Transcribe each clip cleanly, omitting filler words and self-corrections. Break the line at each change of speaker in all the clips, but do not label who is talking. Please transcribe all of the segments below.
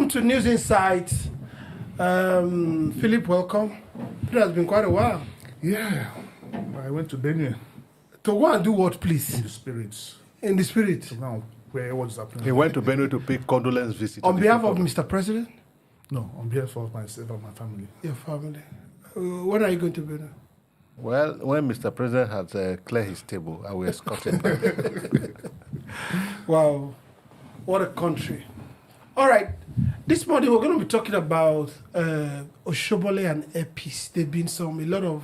Welcome to News Insights. Philip, welcome. It has been quite a while.
Yeah, I went to Benue.
To go and do what, please?
In the spirits.
In the spirit?
So now, what's happening?
He went to Benue to pay condolence visit.
On behalf of Mr. President?
No, on behalf of myself and my family.
Your family. When are you going to Benue?
Well, when Mr. President has cleared his table, I will escort him back.
Wow, what a country. All right, this morning we're going to be talking about Oshiomhole and Airpeace. There's been a lot of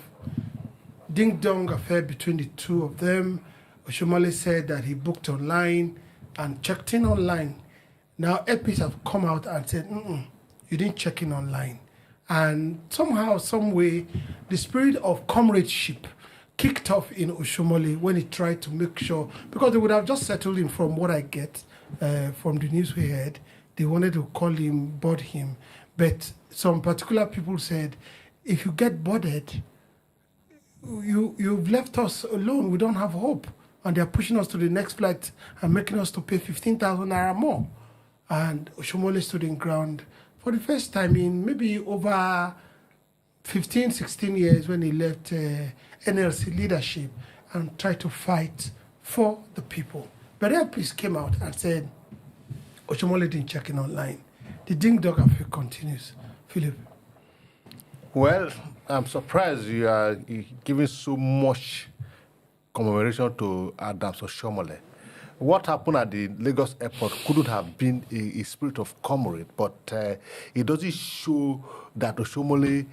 ding-dong affair between the two of them. Oshiomhole said that he booked online and checked in online. Now Airpeace have come out and said, you didn't check in online. And somehow, some way, the spirit of comradeship kicked off in Oshiomhole when he tried to make sure, because they would have just settled him from what I get from the news we heard. They wanted to call him, board him. But some particular people said, if you get boarded, you've left us alone. We don't have hope. And they're pushing us to the next flight and making us to pay 15,000 naira more. And Oshiomhole stood in ground for the first time in maybe over 15, 16 years when he left NLC leadership and tried to fight for the people. But Airpeace came out and said, Oshiomhole didn't check in online. The ding-dong affair continues. Philip.
Well, I'm surprised you are giving so much commemoration to Adams Oshiomhole. What happened at the Lagos airport couldn't have been a spirit of comrade, but it doesn't show that Oshiomhole,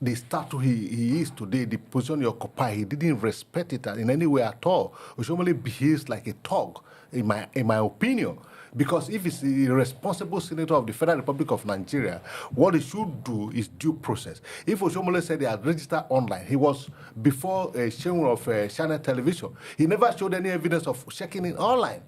the status he is today, the position he occupies, he didn't respect it in any way at all. Oshiomhole behaves like a thug, in my opinion. Because if he's a responsible senator of the Federal Republic of Nigeria, what he should do is due process. If Oshiomhole said he had registered online, he was before a showing of channel television. He never showed any evidence of checking in online.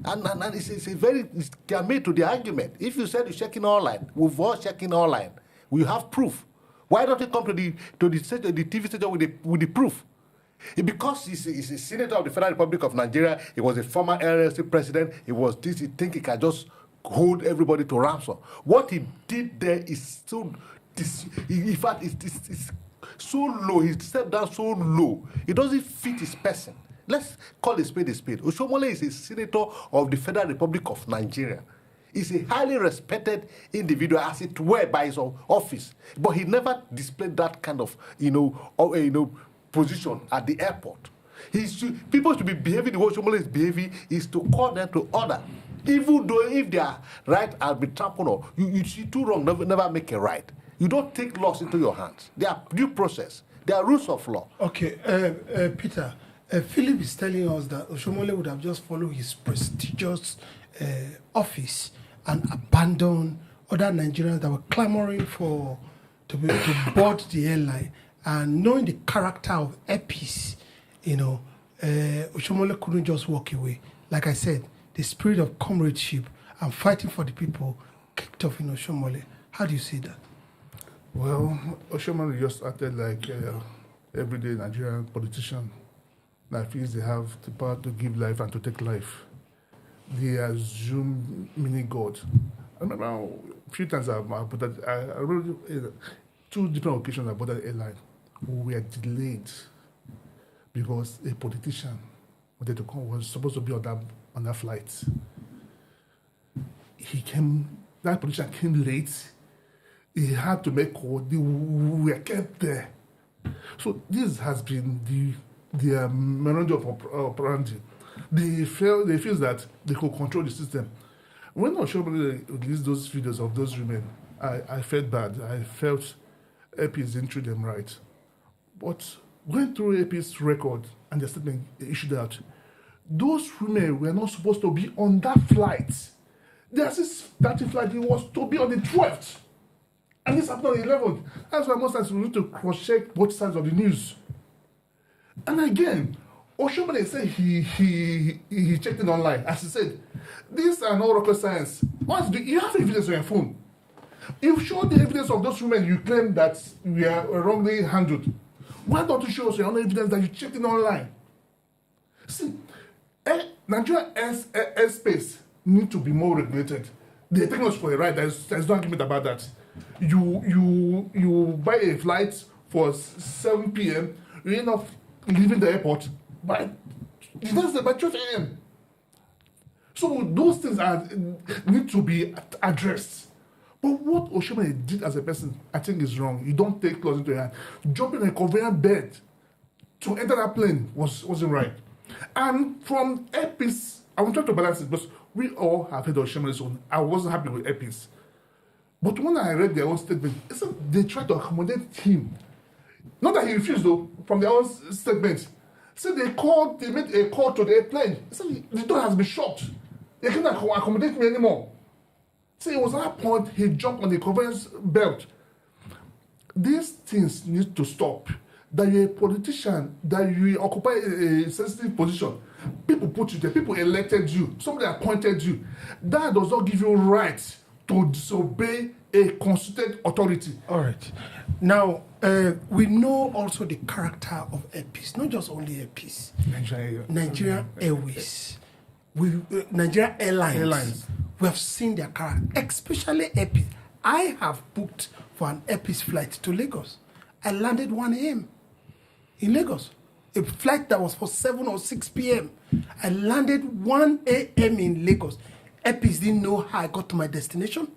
And it's germane to the argument. If you said you're checking online, we've all checking online. We have proof. Why don't you come to the TV station with the proof? Because he's a senator of the Federal Republic of Nigeria, he was a former NLC president, he think he can just hold everybody to ransom. What he did there is in fact, it's so low, he stepped down so low, it doesn't fit his person. Let's call a spade a spade. Oshiomhole is a senator of the Federal Republic of Nigeria. He's a highly respected individual, as it were, by his office. But he never displayed that kind of, position at the airport. People should be behaving the way Oshiomhole is behaving, is to call them to order. Even though if their right has been trampled on, you see two wrong, never make a right. You don't take laws into your hands. There are due process. There are rules of law.
Okay, Peter, Philip is telling us that Oshiomhole would have just followed his prestigious office and abandoned other Nigerians that were clamoring to board the airline. And knowing the character of Airpeace, Oshiomhole couldn't just walk away. Like I said, the spirit of comradeship and fighting for the people kicked off in Oshiomhole. How do you see that?
Well, Oshiomhole just acted like everyday Nigerian politician that feels they have the power to give life and to take life. They assume mini-God. I remember a few times I remember two different occasions I boarded Airline. We were delayed because a politician was supposed to be on that flight. That politician came late. He had to make call. We were kept there. So this has been the memorandum of operandi. They feel that they could control the system. When Oshiomhole released those videos of those women, I felt bad. I felt Airpeace didn't treat them right. But going through Airpeace record and the statement they issued out, those women were not supposed to be on that flight. There's this 30 flight, it was to be on the 12th. And this happened on the 11th. That's why most times we need to cross-check both sides of the news. And again, Oshiomhole said he checked it online. As he said, these are not rocket science. You have evidence on your phone. You showed the evidence of those women you claim that we are wrongly handled. Why don't you show us your own evidence that you checked it online? See, Nigeria airspace need to be more regulated. They're taking us for a ride. There's no argument about that. You buy a flight for 7 p.m. You end up leaving the airport by 12 a.m. So those things need to be addressed. But what Oshiomhole did as a person, I think is wrong. You don't take laws into your hand. Jumping in a conveyor belt to enter that plane wasn't right. And from Airpeace, I'm trying to balance it because we all have heard of Oshiomhole's own. I wasn't happy with Airpeace. But when I read their own statement, they tried to accommodate him. Not that he refused though, from their own statement. So they made a call to the airplane. So the door has been shut. They can't accommodate me anymore. So it was at that point he jumped on the conveyor belt. These things need to stop. That you're a politician, that you occupy a sensitive position. People put you there, people elected you, somebody appointed you. That does not give you rights to disobey a constituted authority.
All right. Now, we know also the character of Airpeace, not just only Airpeace. Nigeria Airways. Nigeria Airlines. We have seen their character, especially Airpeace. I have booked for an Airpeace flight to Lagos. I landed 1 a.m. in Lagos. A flight that was for 7 or 6 p.m. I landed 1 a.m. in Lagos. Airpeace didn't know how I got to my destination.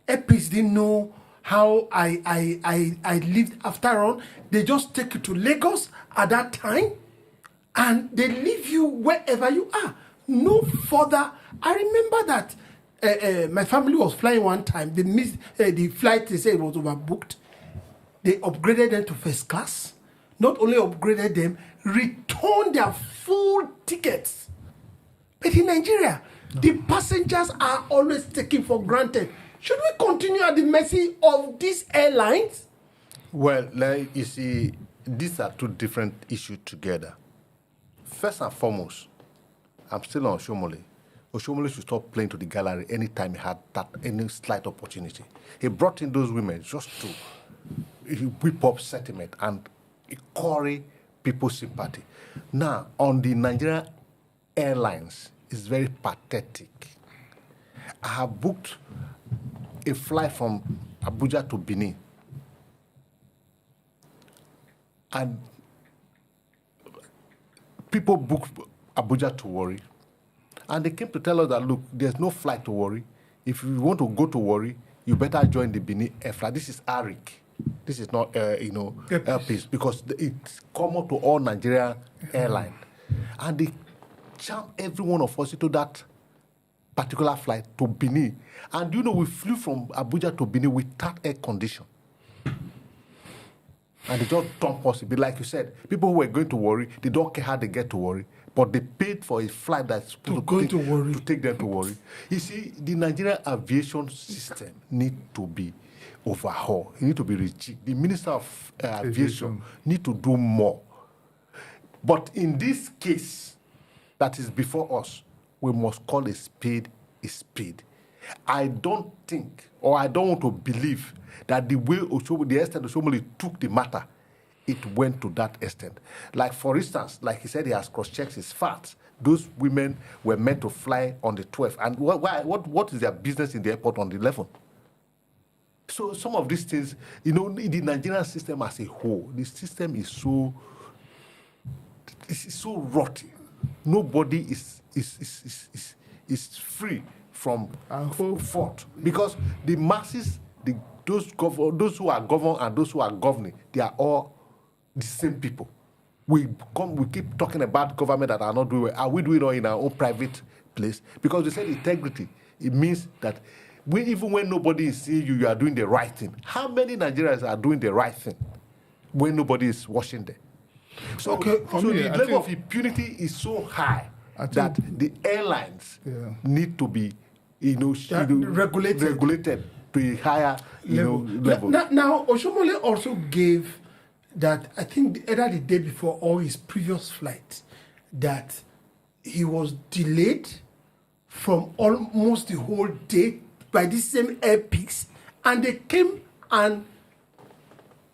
Airpeace didn't know how I lived after all. They just take you to Lagos at that time and they leave you wherever you are. No further. I remember that my family was flying one time. They missed the flight. They said it was overbooked. They upgraded them to first class. Not only upgraded them, returned their full tickets. But in Nigeria, the passengers are always taken for granted. Should we continue at the mercy of these airlines?
Well, like you see, these are two different issues together. First and foremost, I'm still on Oshiomhole. Oshiomhole should stop playing to the gallery anytime he had any slight opportunity. He brought in those women just to whip up sentiment and curry people's sympathy. Now, on the Nigerian Airlines, it's very pathetic. I have booked a flight from Abuja to Benin. And people booked Abuja to Warri. And they came to tell us that, look, there's no flight to Warri. If you want to go to Warri, you better join the Benin Air flight. This is ARIC. This is not, Airpeace, because it's common to all Nigerian airlines. And they jam every one of us into that particular flight to Benin. And we flew from Abuja to Benin without air condition. And they just dump us. Like you said, people who were going to Warri, they don't care how they get to Warri, but they paid for a flight that's supposed to take them to Warri. You see, the Nigerian aviation system needs to be overhauled. It needs to be rejigged. The Minister of Aviation needs to do more. But in this case that is before us, we must call a spade a spade. I don't think, or I don't want to believe, that the way the extent Oshiomhole took the matter, it went to that extent. Like, for instance, like he said, he has cross-checked his facts. Those women were meant to fly on the 12th. And what is their business in the airport on the 11th? So some of these things, the Nigerian system as a whole, the system is so rotten. Nobody is free from fault, because the masses, those who are governed and those who are governing, they are all the same people. We keep talking about government that are not doing well. Are we doing it in our own private place? Because they said integrity, it means that even when nobody is seeing you, you are doing the right thing. How many Nigerians are doing the right thing when nobody is watching them? So the level of impunity is so high that the airlines need to be regulated to a higher level.
Now, Oshiomhole also gave that, I think either the day before or his previous flight, that he was delayed from almost the whole day by this same Airpeace, and they came and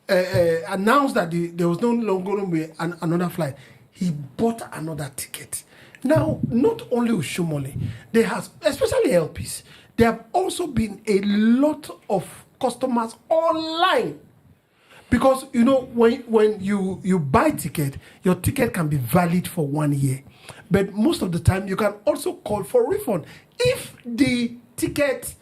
announced that there was no longer going to be another flight. He bought another ticket. Now, not only Oshiomhole, they have, especially Airpeace, there have also been a lot of customers online. Because, you know, when you buy ticket, your ticket can be valid for 1 year. But most of the time, you can also call for refund. If the ticket,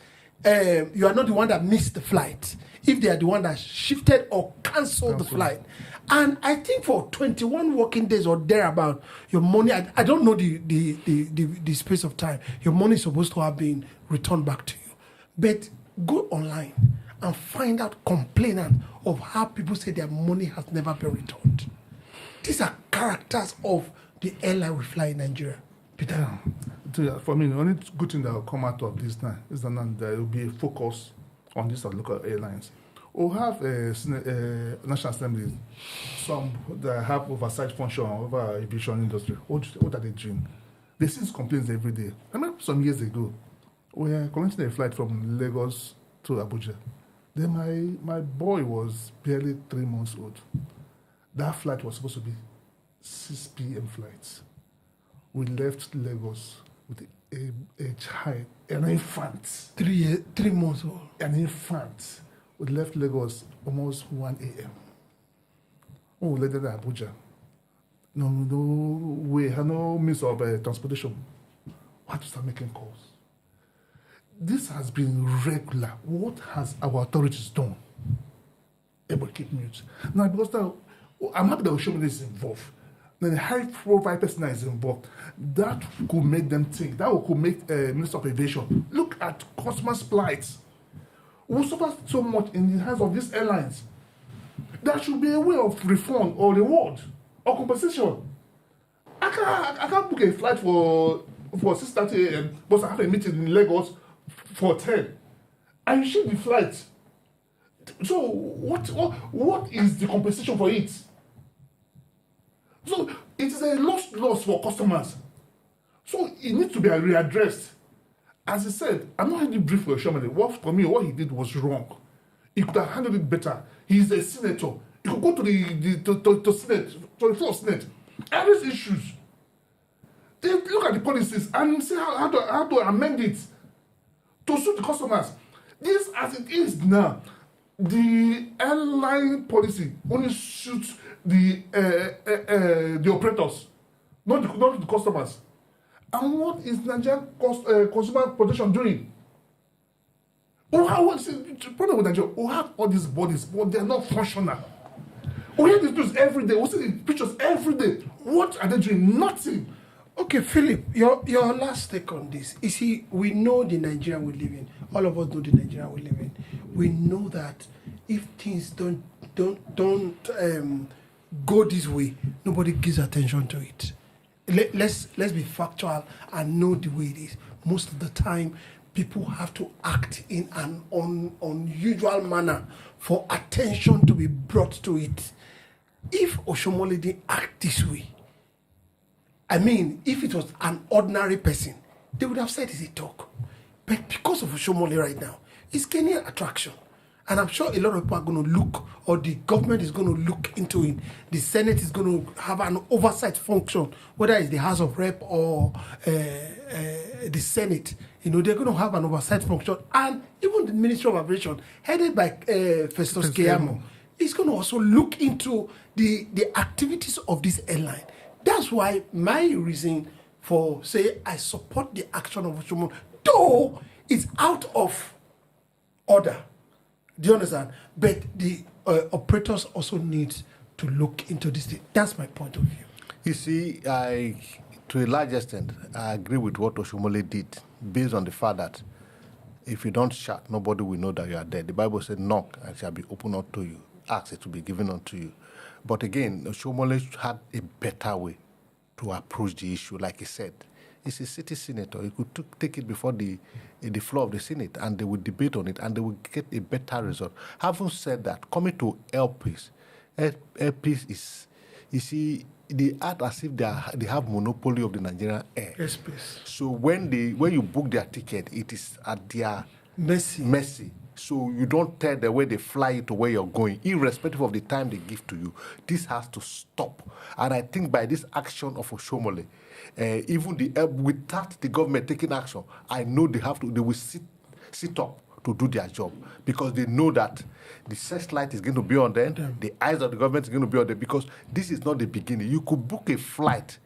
you are not the one that missed the flight, if they are the one that shifted or canceled the flight. And I think for 21 working days or thereabout, your money, I don't know the space of time, your money is supposed to have been returned back to you. But go online and find out complainant of how people say their money has never been returned. These are characters of the airline we fly in Nigeria. Peter.
Yeah. For me, the only good thing that will come out of this now is that there will be a focus on these local airlines. We'll have National Assembly, some that have oversight function over aviation industry. What are they doing? They see complaints every day. I remember some years ago, we were collecting a flight from Lagos to Abuja. Then my boy was barely 3 months old. That flight was supposed to be 6 p.m. flight. We left Lagos with a child, an infant.
3 months old.
An infant. We left Lagos almost 1 a.m. Oh, we landed at Abuja. No way, no means of transportation. We had to start making calls. This has been regular. What has our authorities done? Able to keep mute. Now, because now, I'm happy that Oshiomhole is involved. Then the high-profile person that is involved, that could make them think. That could make Minister of Aviation look at customers' plights. We suffer so much in the hands of these airlines. There should be a way of refund or reward or compensation. I can't book a flight for 6:30 a.m. but I have a meeting in Lagos for 10. And you ship the flight. So what is the compensation for it? So it is a loss for customers. So it needs to be readdressed. As I said, I'm not really brief for Oshiomhole. For me, what he did was wrong. He could have handled it better. He's a senator. He could go to the Senate, to the floor of Senate, and raise issues. They look at the policies and see how to amend it to suit the customers. This, as it is now, the airline policy only suits the operators, not the customers. And what is Nigerian consumer protection doing? The problem with Nigeria, we have all these bodies, but they are not functional. We hear these news every day. We see the pictures every day. What are they doing? Nothing.
Okay, Philip, your last take on this. You see, we know the Nigeria we live in. All of us know the Nigeria we live in. We know that if things don't go this way, nobody gives attention to it. Let's be factual and know the way it is. Most of the time, people have to act in an unusual manner for attention to be brought to it. If Oshiomhole didn't act this way, I mean, if it was an ordinary person, they would have said it's a talk. But because of Oshiomhole right now, it's gaining attraction. And I'm sure a lot of people are going to look, or the government is going to look into it. The Senate is going to have an oversight function, whether it's the House of Rep or the Senate. You know, they're going to have an oversight function. And even the Ministry of Aviation, headed by Festus Keyamo, is going to also look into the activities of this airline. That's why my reason for saying I support the action of Oshiomhole, though it's out of order. Do you understand? But the operators also need to look into this thing. That's my point of view.
You see, to a large extent, I agree with what Oshiomhole did, based on the fact that if you don't shout, nobody will know that you are dead. The Bible said, knock and shall be opened unto you. Ask it to be given unto you. But again, Oshiomhole had a better way to approach the issue. Like he said, he's a city senator. He could take it before the floor of the Senate, and they would debate on it, and they would get a better result. Having said that, coming to Airpeace, Airpeace is, you see, they act as if they have monopoly of the Nigerian air.
Airspace.
So when you book their ticket, it is at their mercy. So you don't tell them where they fly you to where you're going, irrespective of the time they give to you. This has to stop. And I think by this action of Oshiomhole, even without the government taking action, I know they will sit sit up to do their job because they know that the searchlight is going to be on them, the eyes of the government is going to be on them because this is not the beginning. You could book a flight.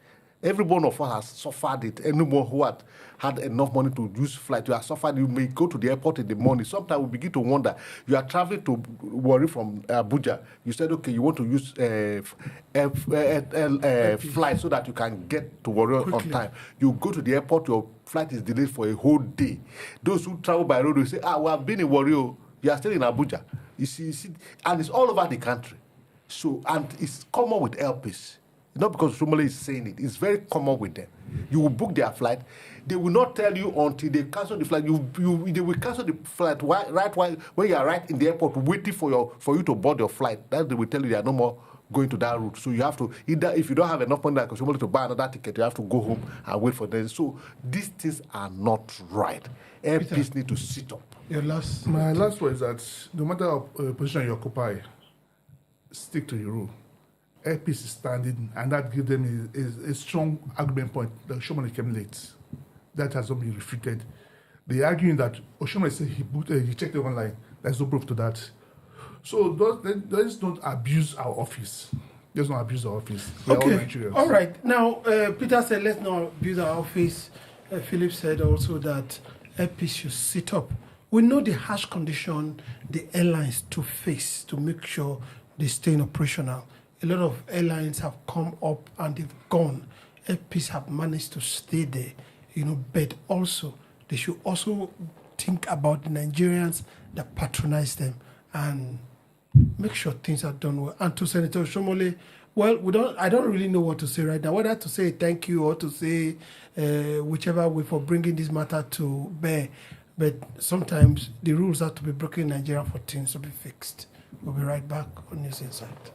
Every one of us has suffered it. Anyone who had enough money to use flight, you have suffered. You may go to the airport in the morning. Sometimes we begin to wonder. You are traveling to Warri from Abuja. You said, okay, you want to use flight so that you can get to Warri on time. You go to the airport, your flight is delayed for a whole day. Those who travel by road will say, we have been in Warri. You are still in Abuja. You see, and it's all over the country. So, and it's common with Airpeace. Not because Oshiomhole is saying it. It's very common with them. You will book their flight. They will not tell you until they cancel the flight. They will cancel the flight when you are right in the airport waiting for you to board your flight. That they will tell you they are no more going to that route. So you have to, either if you don't have enough money like Oshiomhole to buy another ticket, you have to go home and wait for them. So these things are not right. Airpeace need to sit up.
My last word is that no matter what position you occupy, stick to your rule. Airpeace is standing, and that gives them a strong argument point that Oshiomhole came late. That has not been refuted. They are arguing that Oshiomhole said he checked it online. There's no proof to that. So let's don't abuse our office. Let's not abuse our office. We're all Nigerians.
All right. Now, Peter said, let's not abuse our office. Philip said also that Airpeace should sit up. We know the harsh condition the airlines to face to make sure they stay operational. A lot of airlines have come up and they've gone. Airpeace have managed to stay there, but also they should also think about the Nigerians that patronize them and make sure things are done well. And to Senator Oshiomhole, well, I don't really know what to say right now, whether to say thank you or to say whichever way for bringing this matter to bear. But sometimes the rules have to be broken in Nigeria for things to be fixed. We'll be right back on News Insight.